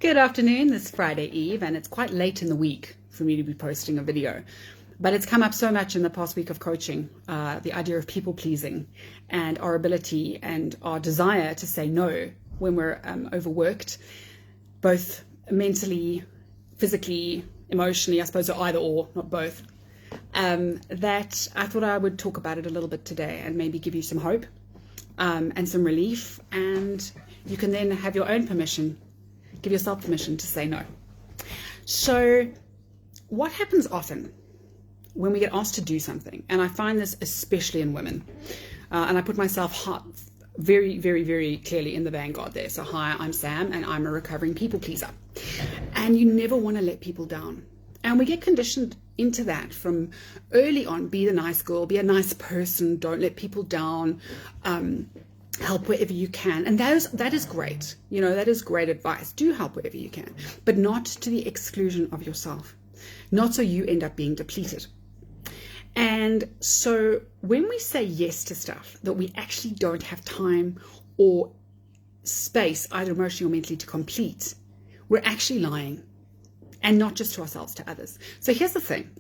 Good afternoon, this Friday Eve, and it's quite late in the week for me to be posting a video. But it's come up so much in the past week of coaching, the idea of people pleasing and our ability and our desire to say no when we're overworked, both mentally, physically, emotionally, I suppose, or either or, not both. That I thought I would talk about it a little bit today and maybe give you some hope and some relief, and you can then have your own permission, give yourself permission to say no. So what happens often when we get asked to do something, and I find this especially in women, and I put myself very, very, very clearly in the vanguard there. So hi, I'm Sam, and I'm a recovering people pleaser. And you never want to let people down. And we get conditioned into that from early on. Be the nice girl, be a nice person, don't let people down, help wherever you can. And that is great. You know, that is great advice. Do help wherever you can, but not to the exclusion of yourself. Not so you end up being depleted. And so when we say yes to stuff that we actually don't have time or space, either emotionally or mentally, to complete, we're actually lying. And not just to ourselves, to others. So here's the thing.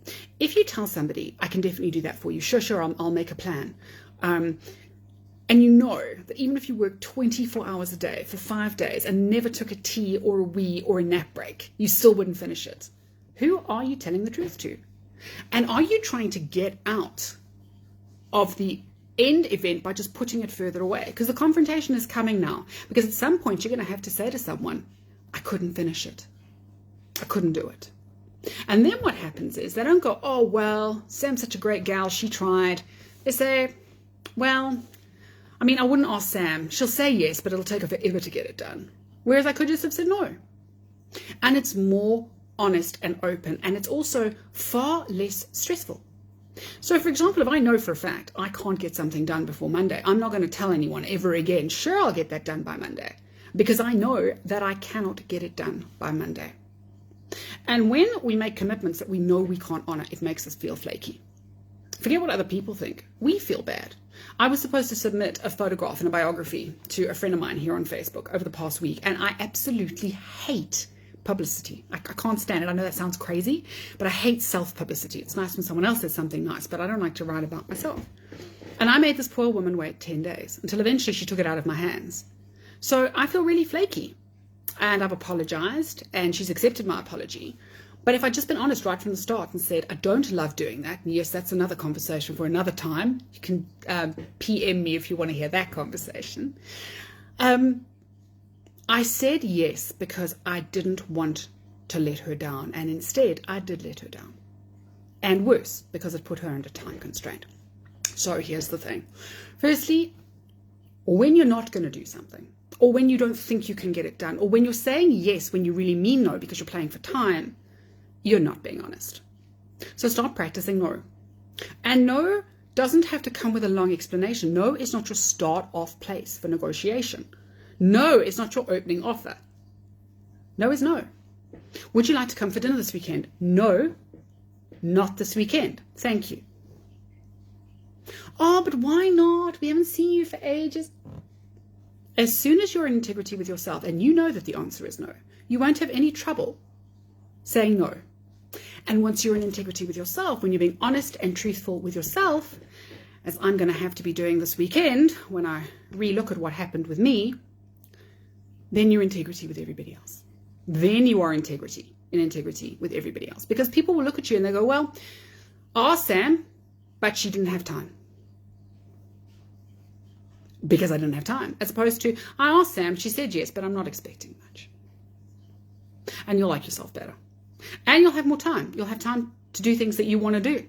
If you tell somebody, I can definitely do that for you. Sure, I'll make a plan. And you know that even if you work 24 hours a day for 5 days and never took a tea or a wee or a nap break, you still wouldn't finish it. Who are you telling the truth to? And are you trying to get out of the end event by just putting it further away? Because the confrontation is coming now. Because at some point you're going to have to say to someone, I couldn't finish it. I couldn't do it. And then what happens is they don't go, oh, well, Sam's such a great gal, she tried. They say, well, I mean, I wouldn't ask Sam. She'll say yes, but it'll take her forever to get it done. Whereas I could just have said no. And it's more honest and open, and it's also far less stressful. So, for example, if I know for a fact I can't get something done before Monday, I'm not going to tell anyone ever again, sure, I'll get that done by Monday, because I know that I cannot get it done by Monday. And when we make commitments that we know we can't honor, it makes us feel flaky. Forget what other people think. We feel bad. I was supposed to submit a photograph and a biography to a friend of mine here on Facebook over the past week, and I absolutely hate publicity. I can't stand it. I know that sounds crazy, but I hate self-publicity. It's nice when someone else says something nice, but I don't like to write about myself. And I made this poor woman wait 10 days until eventually she took it out of my hands. So I feel really flaky. And I've apologized, and she's accepted my apology. But if I'd just been honest right from the start and said, I don't love doing that, and yes, that's another conversation for another time. You can PM me if you want to hear that conversation. I said yes because I didn't want to let her down, and instead I did let her down. And worse, because it put her under time constraint. So here's the thing. Firstly, when you're not going to do something, or when you don't think you can get it done, or when you're saying yes when you really mean no because you're playing for time, you're not being honest. So start practicing no. And no doesn't have to come with a long explanation. No is not your start-off place for negotiation. No is not your opening offer. No is no. Would you like to come for dinner this weekend? No, not this weekend. Thank you. Oh, but why not? We haven't seen you for ages. As soon as you're in integrity with yourself and you know that the answer is no, you won't have any trouble saying no. And once you're in integrity with yourself, when you're being honest and truthful with yourself, as I'm going to have to be doing this weekend when I relook at what happened with me, then you're in integrity with everybody else. Then you are in integrity with everybody else. Because people will look at you and they go, well, I asked Sam, but she didn't have time. Because I didn't have time, as opposed to, I asked Sam, she said yes, but I'm not expecting much. And you'll like yourself better. And you'll have more time. You'll have time to do things that you want to do.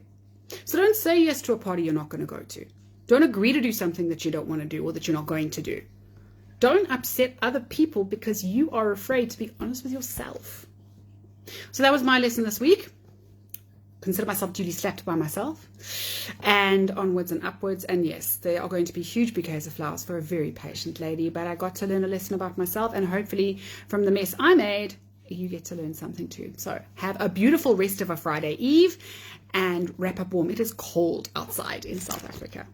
So don't say yes to a party you're not going to go to. Don't agree to do something that you don't want to do or that you're not going to do. Don't upset other people because you are afraid to be honest with yourself. So that was my lesson this week. Consider myself duly slapped by myself, and onwards and upwards. And yes, there are going to be huge bouquets of flowers for a very patient lady, but I got to learn a lesson about myself, and hopefully from the mess I made, you get to learn something too. So have a beautiful rest of a Friday Eve and wrap up warm. It is cold outside in South Africa.